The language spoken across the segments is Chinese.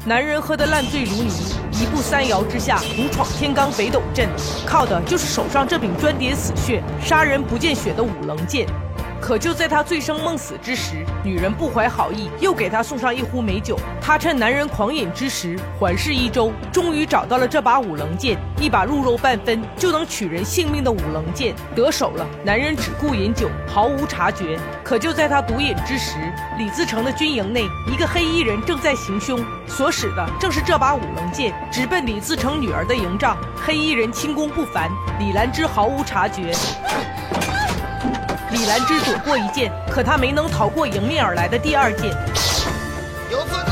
男人喝得烂醉如泥，一步三摇之下独闯天罡北斗镇，靠的就是手上这柄专点死穴、杀人不见血的五棱剑。可就在他醉生梦死之时，女人不怀好意，又给他送上一壶美酒。他趁男人狂饮之时，环视一周，终于找到了这把五棱剑，一把入肉半分就能取人性命的五棱剑，得手了。男人只顾饮酒，毫无察觉。可就在他独饮之时，李自成的军营内，一个黑衣人正在行凶，所使的正是这把五棱剑，直奔李自成女儿的营帐。黑衣人轻功不凡，李兰芝毫无察觉。李兰芝躲过一剑，可她没能逃过迎面而来的第二剑。有刺客！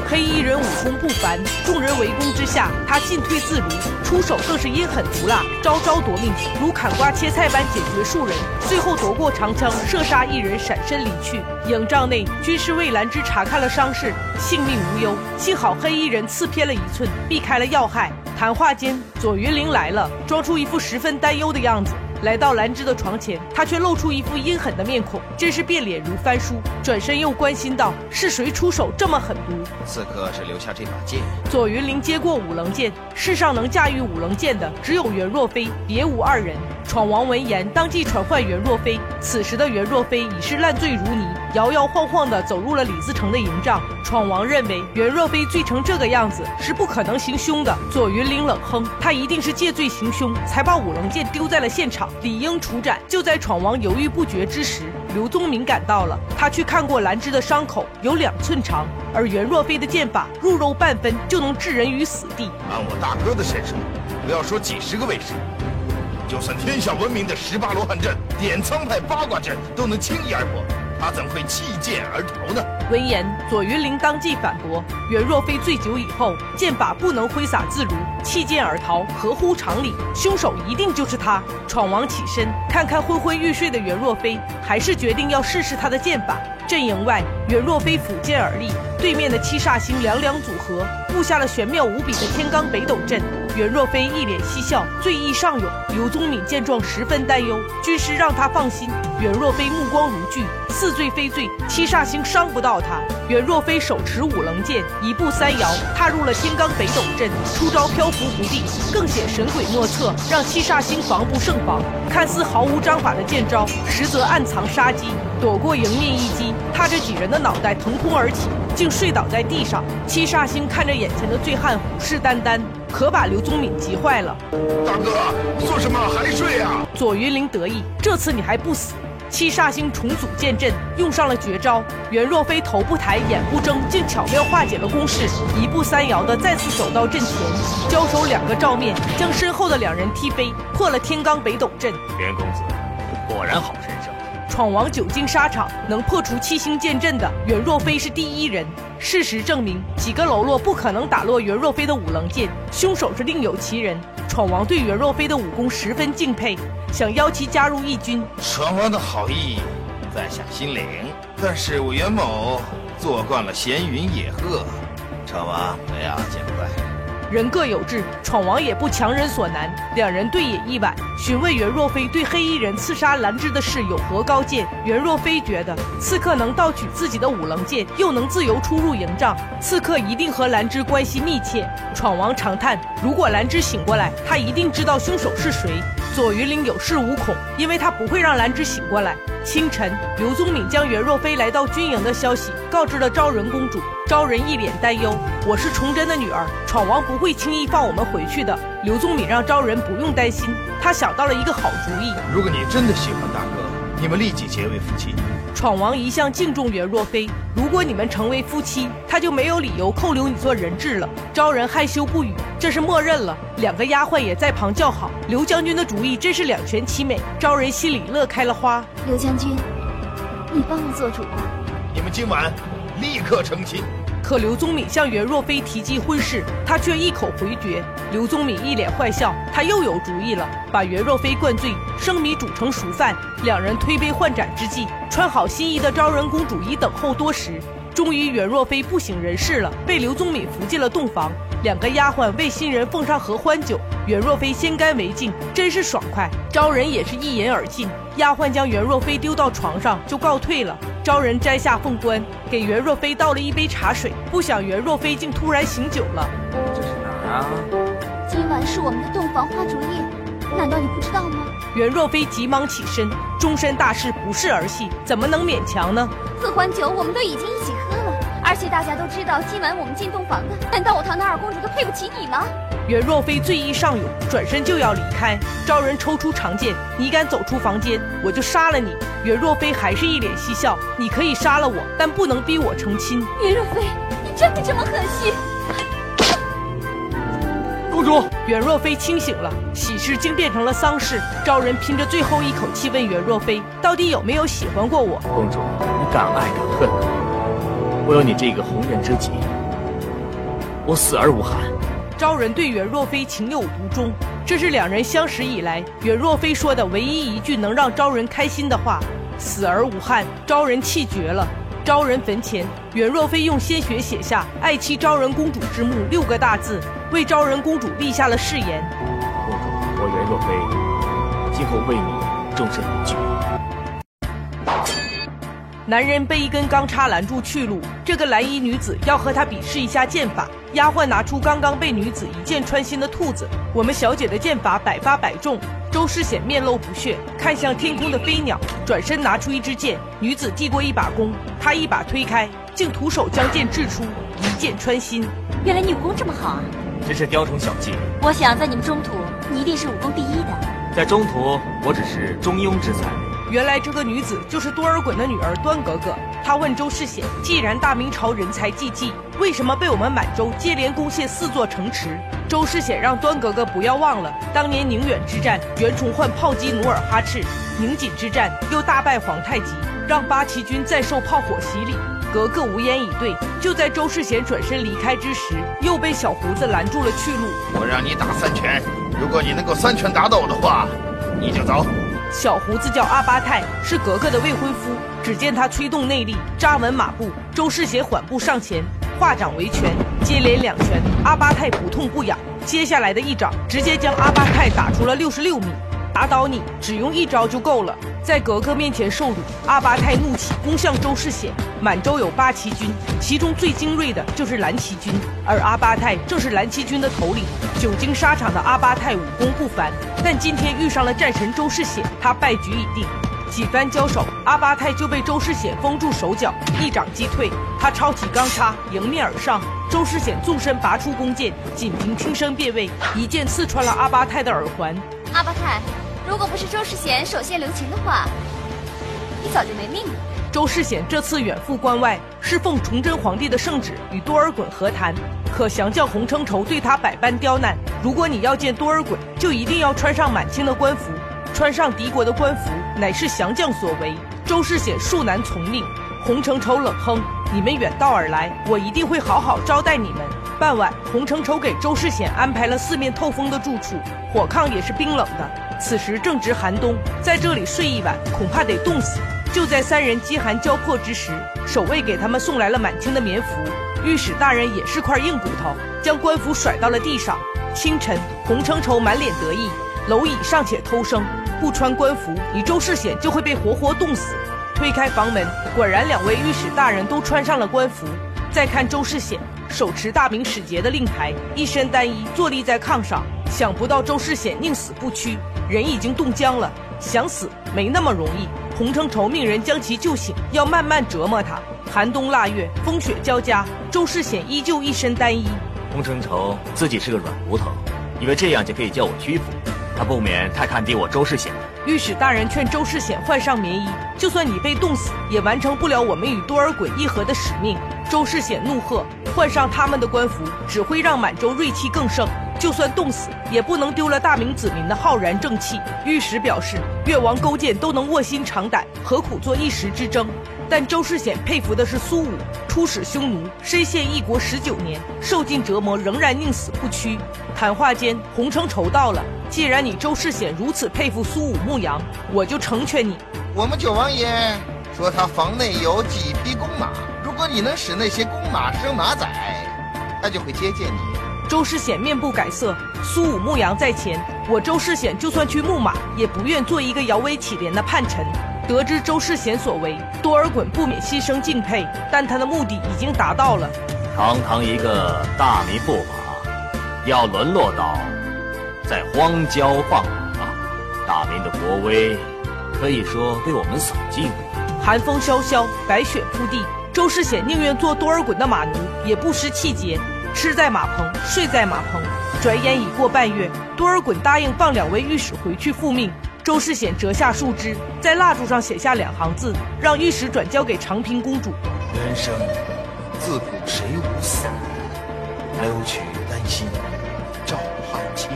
黑衣人武功不凡，众人围攻之下，他进退自如，出手更是阴狠毒辣，招招夺命，如砍瓜切菜般解决数人，最后夺过长枪，射杀一人，闪身离去。营帐内，军师为兰芝查看了伤势，性命无忧。幸好黑衣人刺偏了一寸，避开了要害。谈话间，左云灵来了，装出一副十分担忧的样子。来到兰芝的床前，他却露出一副阴狠的面孔，真是变脸如翻书。转身又关心道：“是谁出手这么狠毒？”刺客是留下这把剑。左云灵接过五棱剑，世上能驾驭五棱剑的只有袁若飞，别无二人。闯王闻言，当即传唤袁若飞。此时的袁若飞已是烂醉如泥，摇摇晃晃地走入了李自成的营帐。闯王认为袁若飞醉成这个样子是不可能行凶的。左云灵冷哼，他一定是借醉行凶，才把五棱剑丢在了现场，理应处斩。就在闯王犹豫不决之时，刘宗敏赶到了。他去看过兰芝的伤口，有2寸长，而袁若飞的剑法入肉半分就能置人于死地。按我大哥的身手，不要说几十个卫士，就算天下闻名的18罗汉阵、点苍派八卦阵都能轻易而破，他怎会弃剑而逃呢？闻言，左云灵当即反驳：袁若飞醉酒以后，剑法不能挥洒自如，弃剑而逃，合乎常理。凶手一定就是他。闯王起身，看看昏昏欲睡的袁若飞，还是决定要试试他的剑法。阵营外，袁若飞抚剑而立，对面的七煞星两组合，布下了玄妙无比的天罡北斗阵。袁若飞一脸嬉笑，醉意上涌。刘宗敏见状十分担忧，军师让他放心。袁若飞目光如炬，似醉非醉，七煞星伤不到他。袁若飞手持五棱剑，一步三摇，踏入了天罡北斗阵，出招漂浮不定，更显神鬼莫测，让七煞星防不胜防。看似毫无章法的剑招，实则暗藏杀机。躲过迎面一击，他这几人的脑袋腾空而起，竟睡倒在地上。七煞星看着眼前的醉汉，虎视眈眈，可把刘宗敏急坏了。大哥，做什么还睡啊？左云灵得意，这次你还不死。七煞星重组剑阵，用上了绝招。袁若飞头不抬眼不睁，竟巧妙化解了攻势，一步三摇的再次走到阵前，交手2个照面，将身后的2人踢飞，破了天罡北斗阵。袁公子果然好身手。闯王久经沙场，能破除7星剑阵的袁若飞是第一人。事实证明，几个喽啰不可能打落袁若飞的五棱剑，凶手是另有其人。闯王对袁若飞的武功十分敬佩，想邀其加入义军。闯王的好意，在下心领。但是我袁某做惯了闲云野鹤，闯王不要见怪。人各有志，闯王也不强人所难。2人对饮一晚，询问袁若飞对黑衣人刺杀兰芝的事有何高见。袁若飞觉得刺客能盗取自己的五棱剑，又能自由出入营帐，刺客一定和兰芝关系密切。闯王长叹，如果兰芝醒过来，他一定知道凶手是谁。左云灵有恃无恐，因为他不会让兰芝醒过来。清晨，刘宗敏将袁若飞来到军营的消息告知了昭仁公主。昭仁一脸担忧：“我是崇祯的女儿，闯王不会轻易放我们回去的。”刘宗敏让昭仁不用担心，他想到了一个好主意。如果你真的喜欢大哥，你们立即结为夫妻。闯王一向敬重袁若飞，如果你们成为夫妻，他就没有理由扣留你做人质了。昭仁害羞不语，这是默认了。2个丫鬟也在旁叫好。刘将军的主意真是两全其美。昭仁心里乐开了花。刘将军，你帮我做主吧。你们今晚立刻成亲。可刘宗敏向袁若飞提及婚事，他却一口回绝。刘宗敏一脸坏笑，他又有主意了，把袁若飞灌醉，生米煮成熟饭。2人推杯换盏之际，穿好新衣的昭仁公主已等候多时。终于袁若飞不省人事了，被刘宗敏扶进了洞房。2个丫鬟为新人奉上合欢酒，袁若飞先干为敬，真是爽快。招人也是一饮而尽，丫鬟将袁若飞丢到床上就告退了。招人摘下凤冠，给袁若飞倒了一杯茶水，不想袁若飞竟突然醒酒了。这是哪儿啊？今晚是我们的洞房花烛夜，难道你不知道吗？袁若飞急忙起身，终身大事不是儿戏，怎么能勉强呢？合欢酒我们都已经一起喝了，而且大家都知道今晚我们进洞房的，难道我堂的二公主都配不起你吗？袁若飞醉意上涌，转身就要离开。招人抽出长剑，你敢走出房间，我就杀了你。袁若飞还是一脸嬉笑，你可以杀了我，但不能逼我成亲。袁若飞，你真的这么狠心？公主，袁若飞清醒了，喜事竟变成了丧事。招人拼着最后一口气问袁若飞，到底有没有喜欢过我？公主，你敢爱敢恨，我有你这个红颜知己，我死而无憾。招人对袁若飞情有独钟，这是2人相识以来袁若飞说的唯一一句能让招人开心的话。死而无憾，招人气绝了。招人坟前，袁若飞用鲜血写下“爱妻昭仁公主之墓”6个大字，为昭仁公主立下了誓言。公主，我袁若飞今后为你终身不惧。男人被一根钢叉拦住去路，这个蓝衣女子要和他比试一下剑法。丫鬟拿出刚刚被女子一剑穿心的兔子，我们小姐的剑法百发百中。周世显面露不屑，看向天空的飞鸟，转身拿出一支剑。女子递过一把弓，他一把推开，竟徒手将剑掷出，一剑穿心。原来你武功这么好啊！只是雕虫小技。我想在你们中途，你一定是武功第一的。在中途，我只是中庸之才。原来这个女子就是多尔衮的女儿端格格。她问周世显，既然大明朝人才济济，为什么被我们满洲接连攻陷4座城池？周世显让端格格不要忘了当年宁远之战，袁崇焕炮击努尔哈赤；宁锦之战又大败皇太极，让八旗军再受炮火洗礼。格格无言以对。就在周世显转身离开之时，又被小胡子拦住了去路。我让你打3拳，如果你能够3拳打倒的话，你就走。小胡子叫阿巴泰，是格格的未婚夫。只见他催动内力，扎稳马步。周世显缓步上前，化掌为拳，接连2拳，阿巴泰不痛不痒。接下来的一掌直接将阿巴泰打出了66米。打倒你只用1招就够了。在格格面前受辱，阿巴泰怒气攻向周世显。满洲有8旗军，其中最精锐的就是蓝旗军，而阿巴泰正是蓝旗军的头领。久经沙场的阿巴泰武功不凡，但今天遇上了战神周世显，他败局已定。几番交手，阿巴泰就被周世显封住手脚，一掌击退。他抄起钢叉迎面而上，周世显纵身拔出弓箭，仅凭听声辨位，一剑刺穿了阿巴泰的耳环。阿巴泰，如果不是周世显手下留情的话，你早就没命了。周世显这次远赴关外，是奉崇祯皇帝的圣旨与多尔衮和谈。可降将洪承畴对他百般刁难，如果你要见多尔衮，就一定要穿上满清的官服。穿上敌国的官服乃是降将所为，周世显恕难从命。洪承畴冷哼：“你们远道而来，我一定会好好招待你们。”傍晚，洪承畴给周世显安排了4面透风的住处，火炕也是冰冷的。此时正值寒冬，在这里睡一晚，恐怕得冻死。就在3人饥寒交迫之时，守卫给他们送来了满清的棉服。御史大人也是块硬骨头，将官服甩到了地上。清晨，洪承畴满脸得意，蝼蚁尚且偷生，不穿官服，你周世显就会被活活冻死。推开房门，果然2位御史大人都穿上了官服。再看周世显，手持大明使节的令牌，一身单衣坐立在炕上。想不到周世显宁死不屈，人已经冻僵了，想死没那么容易。洪承畴命人将其救醒，要慢慢折磨他。寒冬腊月，风雪交加，周世显依旧一身单衣。洪承畴自己是个软骨头，以为这样就可以叫我屈服，他不免太看低我周世显了。御史大人劝周世显换上棉衣，就算你被冻死，也完成不了我们与多尔衮议和的使命。周世显怒喝：“换上他们的官服，只会让满洲锐气更盛。就算冻死，也不能丢了大明子民的浩然正气。”御史表示，越王勾践都能卧薪尝胆，何苦做一时之争？但周世显佩服的是苏武，出使匈奴，身陷异国19年，受尽折磨，仍然宁死不屈。谈话间，洪承畴到了。既然你周世显如此佩服苏武牧羊，我就成全你。我们九王爷说他房内有几匹公马，如果你能使那些公马生马仔，他就会接见你，周世显面不改色，苏武牧羊在前，我周世显就算去牧马，也不愿做一个摇尾乞怜的叛臣。得知周世显所为，多尔衮不免牺牲敬佩，但他的目的已经达到了。堂堂一个大名驸马，要沦落到在荒郊放马，大明的国威可以说被我们扫尽了。寒风萧萧，白雪铺地，周世显宁愿做多尔衮的马奴，也不失气节。吃在马棚，睡在马棚。转眼已过半月，多尔衮答应放2位御史回去复命。周世显折下树枝，在蜡烛上写下2行字，让御史转交给长平公主。人生自古谁无死，留取丹心照汗青。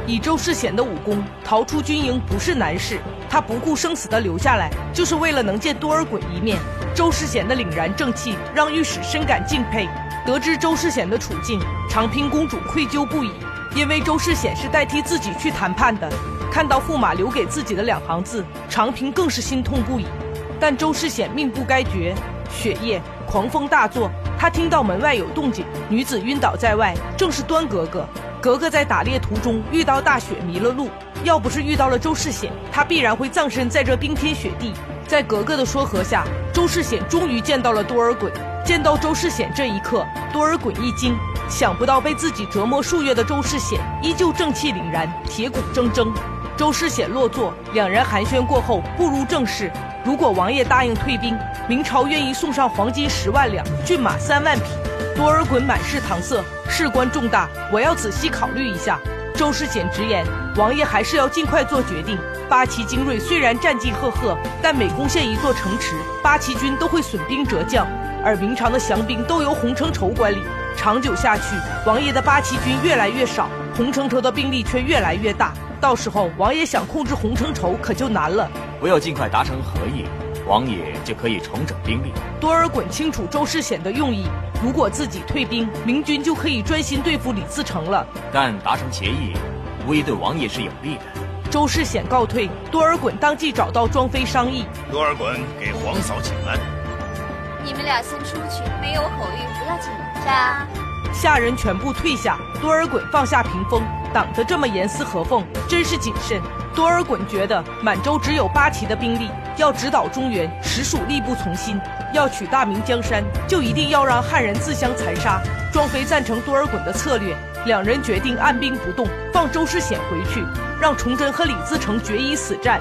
以周世显的武功，逃出军营不是难事。他不顾生死的留下来，就是为了能见多尔衮一面。周世显的凛然正气，让御史深感敬佩。得知周世显的处境，长平公主愧疚不已，因为周世显是代替自己去谈判的。看到驸马留给自己的2行字，长平更是心痛不已。但周世显命不该绝。雪夜，狂风大作，他听到门外有动静，女子晕倒在外，正是端格格。格格在打猎途中遇到大雪迷了路，要不是遇到了周世显，他必然会葬身在这冰天雪地。在格格的说和下，周世显终于见到了多尔衮。见到周世显这一刻，多尔衮一惊，想不到被自己折磨数月的周世显依旧正气凛然，铁骨铮铮。周世显落座，2人寒暄过后，步入正事。如果王爷答应退兵，明朝愿意送上黄金10万两，骏马3万匹。多尔衮满是搪塞，事关重大，我要仔细考虑一下。周世显直言，王爷还是要尽快做决定。八旗精锐虽然战绩赫赫，但每攻陷一座城池，八旗军都会损兵折将，而明朝的降兵都由洪承畴管理。长久下去，王爷的八旗军越来越少，洪承畴的兵力却越来越大。到时候，王爷想控制洪承畴可就难了。唯有尽快达成和议，王爷就可以重整兵力。多尔衮清楚周世显的用意，如果自己退兵，明军就可以专心对付李自成了。但达成协议，无疑对王爷是有利的。周世显告退，多尔衮当即找到庄妃商议。多尔衮给皇嫂请安。你们俩先出去，没有口谕不要进来。是啊。下人全部退下，多尔衮放下屏风，挡得这么严丝合缝，真是谨慎。多尔衮觉得满洲只有8旗的兵力，要直捣中原，实属力不从心。要取大明江山，就一定要让汉人自相残杀。庄妃赞成多尔衮的策略，2人决定按兵不动，放周世显回去，让崇祯和李自成决一死战。